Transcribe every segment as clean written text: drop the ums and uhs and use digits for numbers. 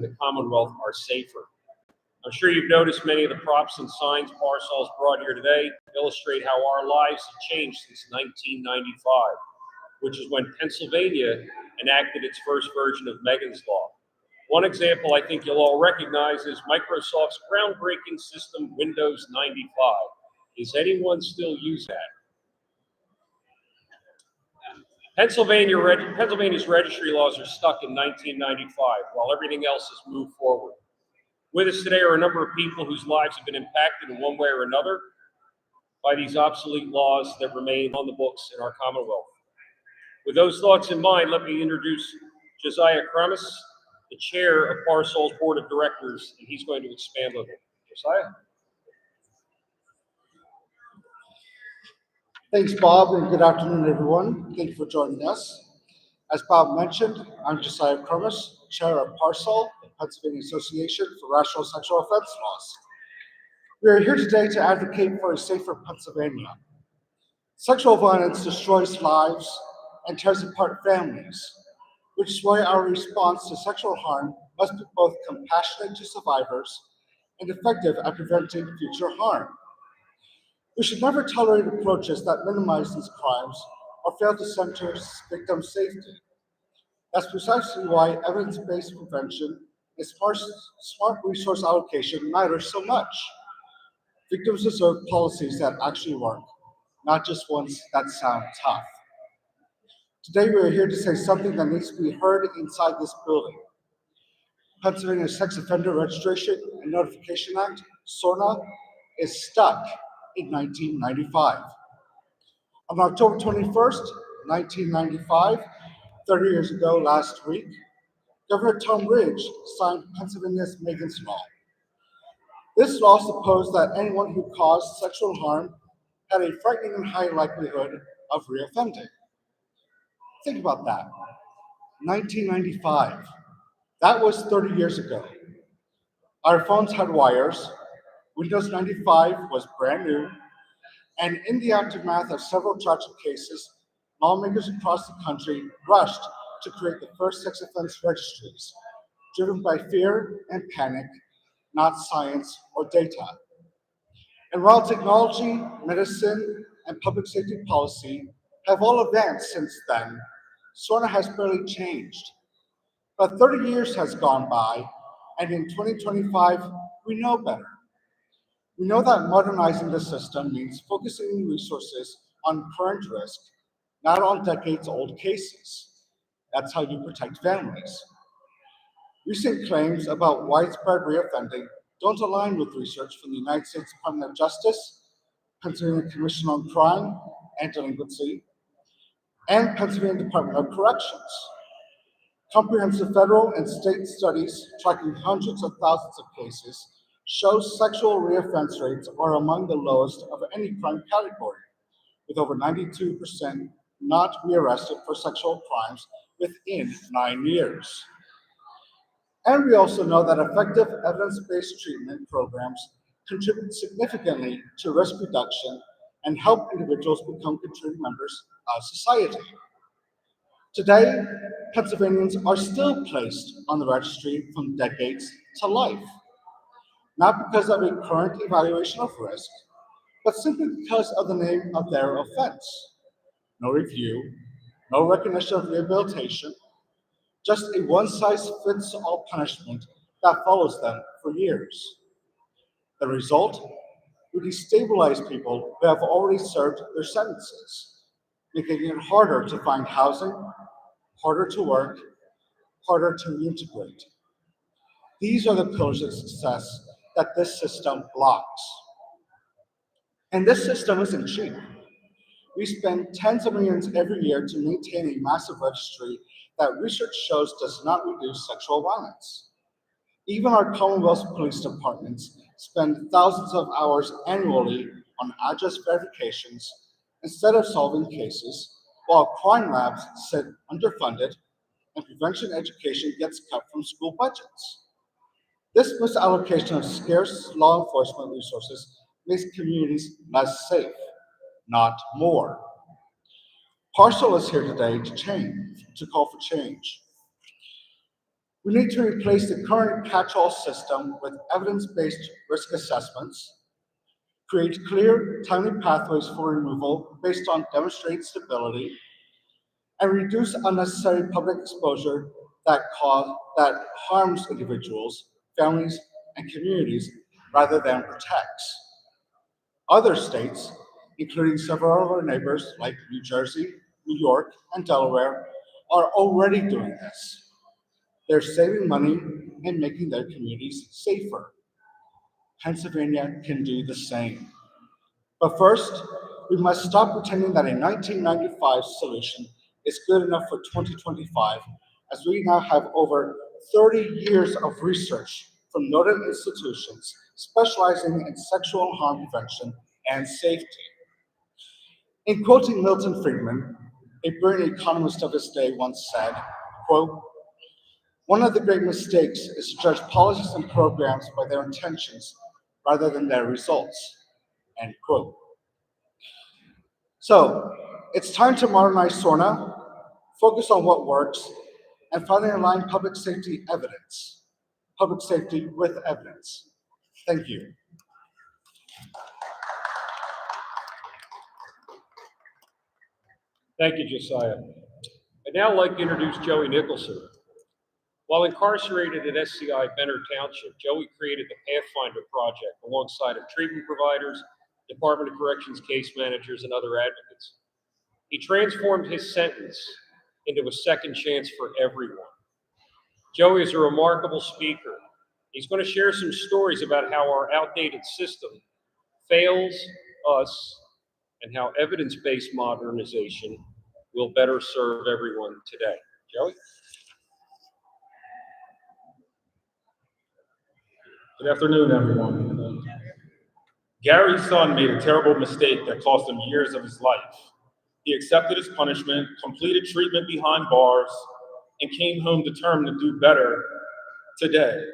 the Commonwealth are safer. I'm sure you've noticed many of the props and signs PARSOL has brought here today illustrate how our lives have changed since 1995, which is when Pennsylvania enacted its first version of Megan's Law. One example I think you'll all recognize is Microsoft's groundbreaking system, Windows 95. Does anyone still use that? Pennsylvania's registry laws are stuck in 1995, while everything else has moved forward. With us today are a number of people whose lives have been impacted in one way or another by these obsolete laws that remain on the books in our Commonwealth. With those thoughts in mind, let me introduce Josiah Kremis, the chair of PARSOL's Board of Directors, and he's going to expand on it. Josiah? Thanks, Bob, and good afternoon, everyone. Thank you for joining us. As Bob mentioned, I'm Josiah Kremis, chair of PARSOL, the Pennsylvania Association for Rational Sexual Offense Laws. We are here today to advocate for a safer Pennsylvania. Sexual violence destroys lives and tears apart families, which is why our response to sexual harm must be both compassionate to survivors and effective at preventing future harm. We should never tolerate approaches that minimize these crimes or fail to center victim safety. That's precisely why evidence-based prevention and smart resource allocation matters so much. Victims deserve policies that actually work, not just ones that sound tough. Today we are here to say something that needs to be heard inside this building. Pennsylvania Sex Offender Registration and Notification Act, SORNA, is stuck in 1995. On October 21st, 1995, 30 years ago last week, Governor Tom Ridge signed Pennsylvania's Megan's Law. This law supposed that anyone who caused sexual harm had a frightening and high likelihood of reoffending. Think about that. 1995. That was 30 years ago. Our phones had wires, Windows 95 was brand new, and in the aftermath of several tragic cases, lawmakers across the country rushed to create the first sex offense registries, driven by fear and panic, not science or data. And while technology, medicine, and public safety policy have all advanced since then, SORNA has barely changed. But 30 years has gone by, and in 2025, we know better. We know that modernizing the system means focusing resources on current risk, not on decades-old cases. That's how you protect families. Recent claims about widespread reoffending don't align with research from the United States Department of Justice, Pennsylvania Commission on Crime and Delinquency, and Pennsylvania Department of Corrections. Comprehensive federal and state studies tracking hundreds of thousands of cases show sexual reoffense rates are among the lowest of any crime category, with over 92% not rearrested for sexual crimes within 9 years. And we also know that effective evidence-based treatment programs contribute significantly to risk reduction and help individuals become contributing members of society. Today, Pennsylvanians are still placed on the registry from decades to life, not because of a current evaluation of risk, but simply because of the name of their offense. No review, no recognition of rehabilitation, just a one-size-fits-all punishment that follows them for years. The result? We destabilize people who have already served their sentences, making it harder to find housing, harder to work, harder to reintegrate. These are the pillars of success that this system blocks. And this system isn't cheap. We spend tens of millions every year to maintain a massive registry that research shows does not reduce sexual violence. Even our Commonwealth police departments spend thousands of hours annually on address verifications instead of solving cases, while crime labs sit underfunded and prevention education gets cut from school budgets. This misallocation of scarce law enforcement resources makes communities less safe, not more. PARSOL is here today to call for change. We need to replace the current catch-all system with evidence-based risk assessments, create clear, timely pathways for removal based on demonstrated stability, and reduce unnecessary public exposure that harms individuals, families, and communities rather than protects. Other states, including several of our neighbors like New Jersey, New York, and Delaware, are already doing this. They're saving money and making their communities safer. Pennsylvania can do the same. But first, we must stop pretending that a 1995 solution is good enough for 2025, as we now have over 30 years of research from noted institutions specializing in sexual harm prevention and safety. In quoting Milton Friedman, a brilliant economist of his day once said, quote, "One of the great mistakes is to judge policies and programs by their intentions rather than their results," end quote. So it's time to modernize SORNA, focus on what works, and finally align public safety with evidence. Thank you. Thank you, Josiah. I'd now like to introduce Joey Nicholson. While incarcerated at SCI Benner Township, Joey created the Pathfinder Project alongside of treatment providers, Department of Corrections case managers, and other advocates. He transformed his sentence into a second chance for everyone. Joey is a remarkable speaker. He's going to share some stories about how our outdated system fails us and how evidence-based modernization will better serve everyone today. Joey? Good afternoon, everyone. Gary's son made a terrible mistake that cost him years of his life. He accepted his punishment, completed treatment behind bars, and came home determined to do better today.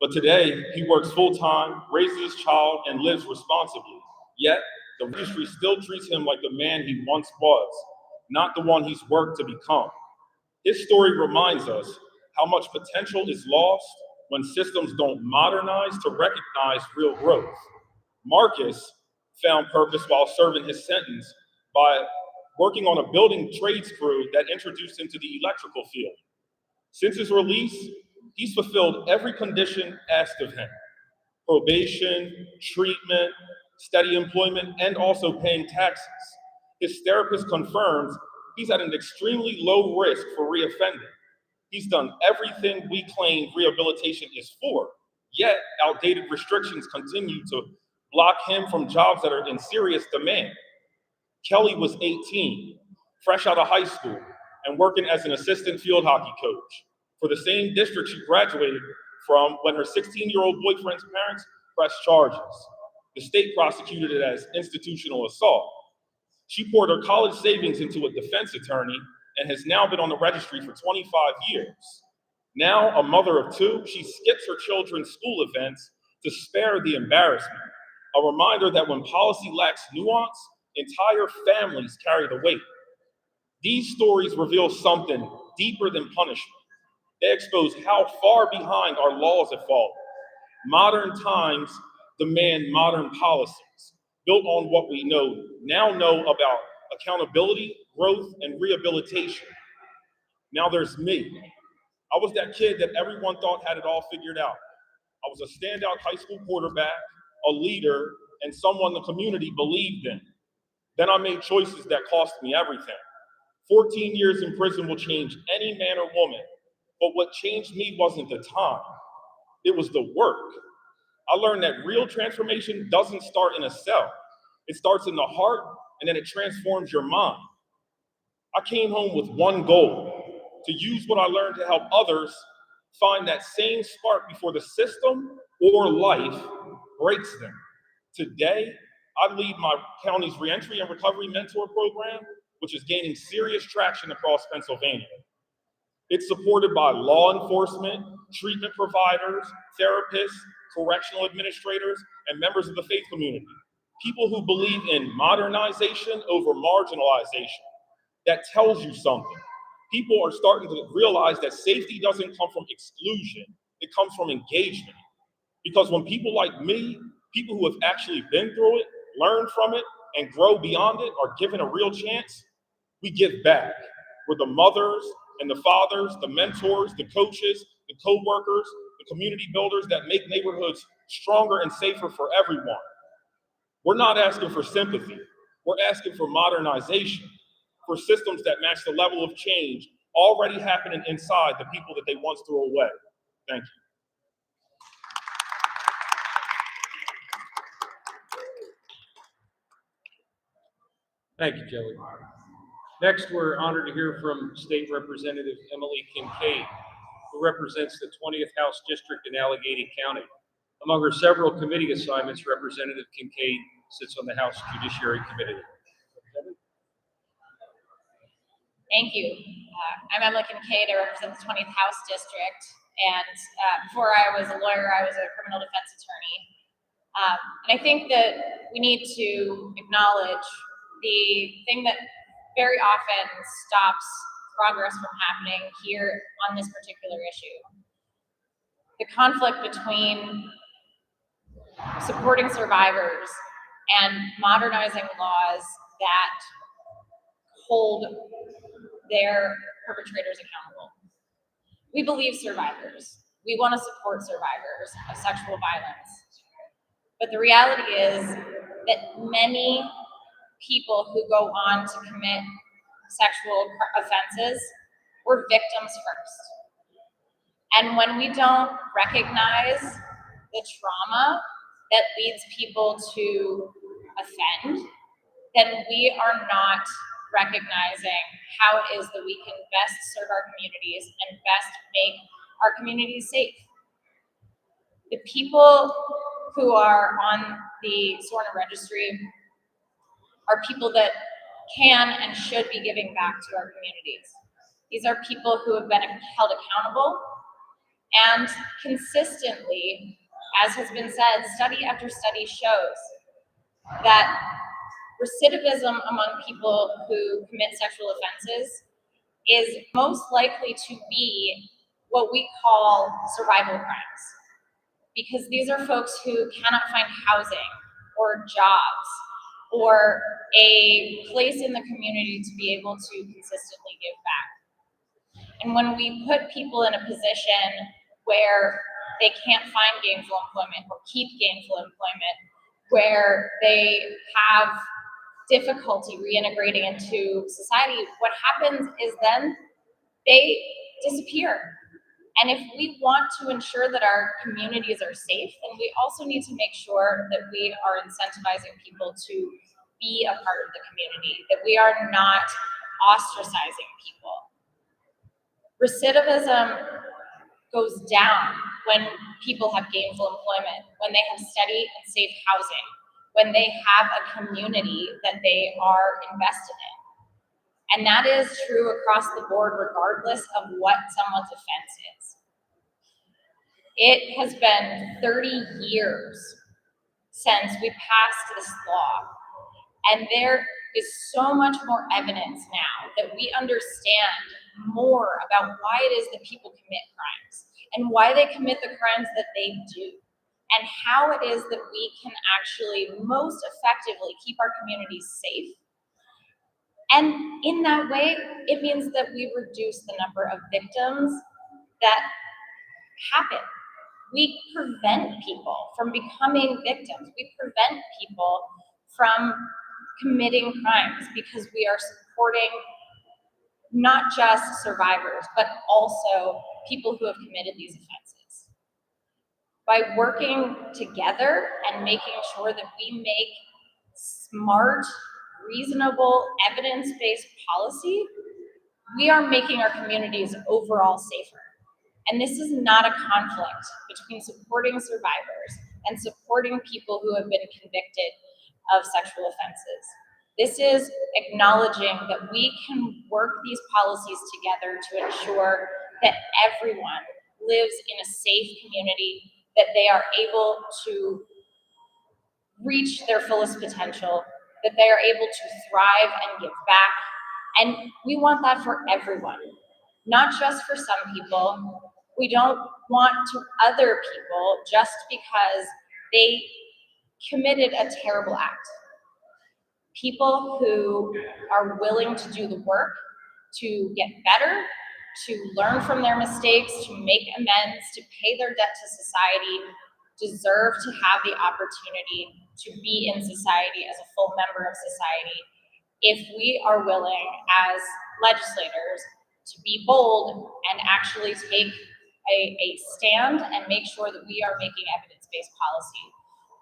But today, he works full-time, raises his child, and lives responsibly. Yet, the industry still treats him like the man he once was, not the one he's worked to become. His story reminds us how much potential is lost when systems don't modernize to recognize real growth. Marcus found purpose while serving his sentence by working on a building trades crew that introduced him to the electrical field. Since his release, he's fulfilled every condition asked of him: probation, treatment, steady employment, and also paying taxes. His therapist confirms he's at an extremely low risk for reoffending. He's done everything we claim rehabilitation is for, yet outdated restrictions continue to block him from jobs that are in serious demand. Kelly was 18, fresh out of high school, and working as an assistant field hockey coach for the same district she graduated from when her 16-year-old boyfriend's parents pressed charges. The state prosecuted it as institutional assault. She poured her college savings into a defense attorney and has now been on the registry for 25 years. Now, a mother of two, she skips her children's school events to spare the embarrassment. A reminder that when policy lacks nuance, entire families carry the weight. These stories reveal something deeper than punishment. They expose how far behind our laws have fallen. Modern times demand modern policies built on what we now know about accountability, growth, and rehabilitation. Now there's me. I was that kid that everyone thought had it all figured out. I was a standout high school quarterback, a leader, and someone the community believed in. Then I made choices that cost me everything. 14 years in prison will change any man or woman, but what changed me wasn't the time, it was the work. I learned that real transformation doesn't start in a cell. It starts in the heart, and then it transforms your mind. I came home with one goal: to use what I learned to help others find that same spark before the system or life breaks them. Today, I lead my county's reentry and recovery mentor program, which is gaining serious traction across Pennsylvania. It's supported by law enforcement, treatment providers, therapists, correctional administrators, and members of the faith community. People who believe in modernization over marginalization. That tells you something. People are starting to realize that safety doesn't come from exclusion, it comes from engagement. Because when people like me, people who have actually been through it, learn from it, and grow beyond it are given a real chance, we give back. We're the mothers and the fathers, the mentors, the coaches, the co-workers, the community builders that make neighborhoods stronger and safer for everyone. We're not asking for sympathy. We're asking for modernization, for systems that match the level of change already happening inside the people that they once threw away. Thank you. Thank you, Joey. Next, we're honored to hear from State Representative Emily Kincaid, who represents the 20th House District in Allegheny County. Among her several committee assignments, Representative Kincaid sits on the House Judiciary Committee. Thank you. I'm Emily Kincaid. I represent the 20th House District. And before I was a lawyer, I was a criminal defense attorney. And I think that we need to acknowledge the thing that very often stops progress from happening here on this particular issue. The conflict between supporting survivors and modernizing laws that hold their perpetrators accountable. We believe survivors. We want to support survivors of sexual violence. But the reality is that many people who go on to commit sexual offenses were victims first. And when we don't recognize the trauma that leads people to offend, then we are not recognizing how it is that we can best serve our communities and best make our communities safe. The people who are on the SORNA registry are people that can and should be giving back to our communities. These are people who have been held accountable, and consistently, as has been said, study after study shows that recidivism among people who commit sexual offenses is most likely to be what we call survival crimes. Because these are folks who cannot find housing or jobs or a place in the community to be able to consistently give back. And when we put people in a position where they can't find gainful employment or keep gainful employment, where they have difficulty reintegrating into society, what happens is then they disappear. And if we want to ensure that our communities are safe, then we also need to make sure that we are incentivizing people to be a part of the community, that we are not ostracizing people. Recidivism goes down when people have gainful employment, when they have steady and safe housing, when they have a community that they are invested in. And that is true across the board, regardless of what someone's offense is. It has been 30 years since we passed this law, and there is so much more evidence now that we understand more about why it is that people commit crimes and why they commit the crimes that they do, and how it is that we can actually most effectively keep our communities safe. And in that way, it means that we reduce the number of victims that happen. We prevent people from becoming victims. We prevent people from committing crimes because we are supporting not just survivors, but also people who have committed these offenses. By working together and making sure that we make smart, reasonable, evidence-based policy, we are making our communities overall safer. And this is not a conflict between supporting survivors and supporting people who have been convicted of sexual offenses. This is acknowledging that we can work these policies together to ensure that everyone lives in a safe community, that they are able to reach their fullest potential, that they are able to thrive and give back, And we want that for everyone, not just for some people. We don't want to other people just because they committed a terrible act. People who are willing to do the work, to get better, to learn from their mistakes, to make amends, to pay their debt to society, deserve to have the opportunity to be in society as a full member of society if we are willing as legislators to be bold and actually take a stand and make sure that we are making evidence-based policy.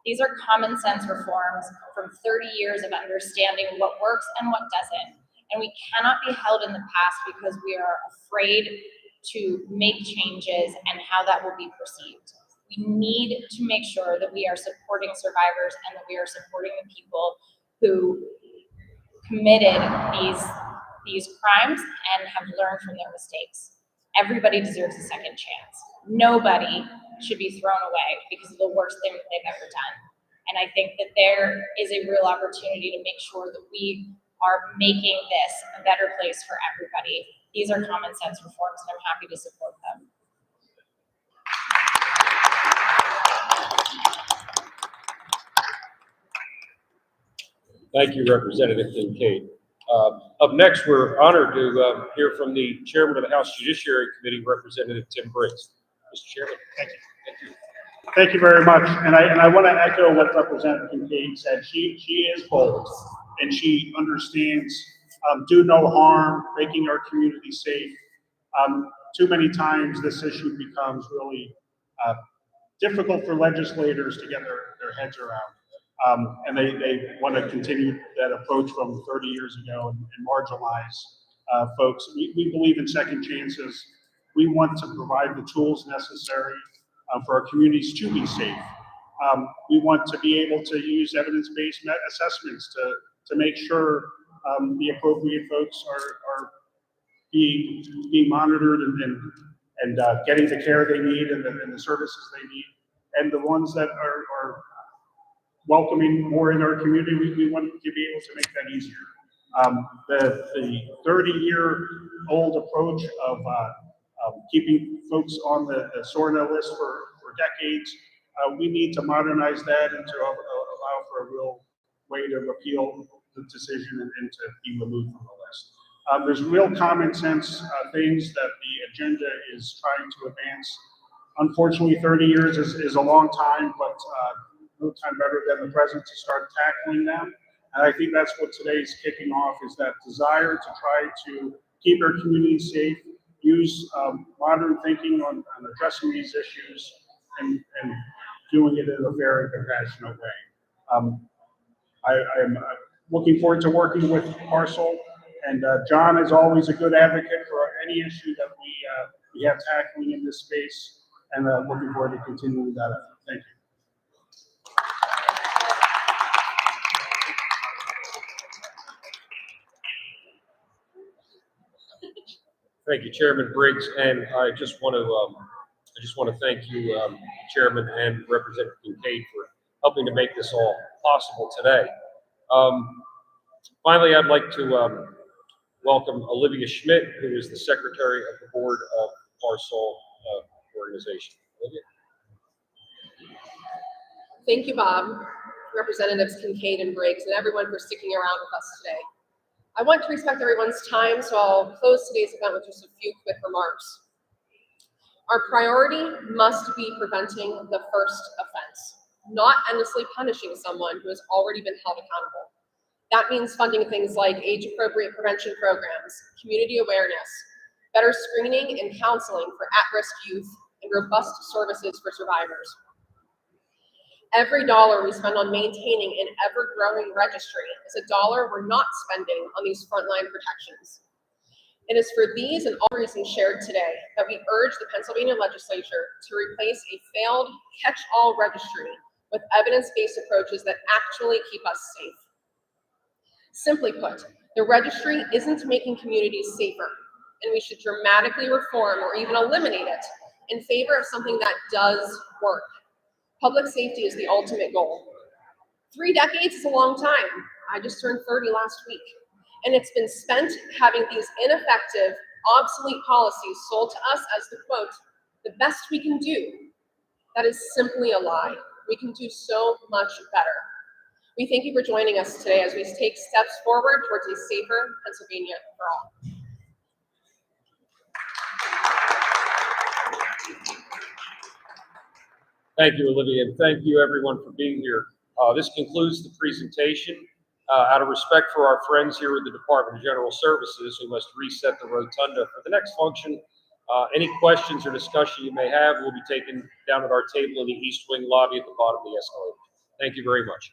These are common sense reforms from 30 years of understanding what works and what doesn't. And we cannot be held in the past because we are afraid to make changes and how that will be perceived. We need to make sure that we are supporting survivors and that we are supporting the people who committed these crimes and have learned from their mistakes. Everybody deserves a second chance. Nobody should be thrown away because of the worst thing that they've ever done. And I think that there is a real opportunity to make sure that we are making this a better place for everybody. These are common sense reforms, and I'm happy to support them. Thank you, Representative Kincaid. Up next, we're honored to hear from the Chairman of the House Judiciary Committee, Representative Tim Briggs. Mr. Chairman. Thank you. Thank you very much. And I want to echo what Representative Kincaid said. She is bold and she understands do no harm, making our community safe. Too many times this issue becomes really difficult for legislators to get their heads around. And they want to continue that approach from 30 years ago and marginalize folks. We believe in second chances. We want to provide the tools necessary for our communities to be safe. We want to be able to use evidence-based assessments to make sure the appropriate folks are being monitored and getting the care they need and the services they need. And the ones that are welcoming more in our community, we want to be able to make that easier. The 30-year-old approach of keeping folks on the SORNA list for decades, we need to modernize that and to allow for a real way to appeal the decision and to be removed from the list. There's real common sense things that the agenda is trying to advance. Unfortunately, 30 years is a long time, but no time better than the present to start tackling them. And I think that's what today's kicking off, is that desire to try to keep our community safe, use modern thinking on addressing these issues and doing it in a fair and compassionate way. I'm looking forward to working with PARSOL, and John is always a good advocate for any issue that we have tackling in this space, and looking forward to continuing that effort. Thank you. Thank you, Chairman Briggs, and I just want to thank you, Chairman and Representative Kincaid, for helping to make this all possible today. Finally, I'd like to welcome Olivia Schmidt, who is the Secretary of the Board of PARSOL Organization. Olivia. Thank you, Bob, Representatives Kincaid and Briggs, and everyone for sticking around with us today. I want to respect everyone's time, so I'll close today's event with just a few quick remarks. Our priority must be preventing the first offense, not endlessly punishing someone who has already been held accountable. That means funding things like age-appropriate prevention programs, community awareness, better screening and counseling for at-risk youth, and robust services for survivors. Every dollar we spend on maintaining an ever-growing registry is a dollar we're not spending on these frontline protections. It is for these and all reasons shared today that we urge the Pennsylvania legislature to replace a failed catch-all registry with evidence-based approaches that actually keep us safe. Simply put, the registry isn't making communities safer, and we should dramatically reform or even eliminate it in favor of something that does work. Public safety is the ultimate goal. 3 decades is a long time. I just turned 30 last week. And it's been spent having these ineffective, obsolete policies sold to us as the quote, the best we can do. That is simply a lie. We can do so much better. We thank you for joining us today as we take steps forward towards a safer Pennsylvania for all. Thank you, Olivia, and thank you everyone for being here. This concludes the presentation. Out of respect for our friends here at the Department of General Services, we must reset the rotunda for the next function. Any questions or discussion you may have will be taken down at our table in the East Wing lobby at the bottom of the escalator. Thank you very much.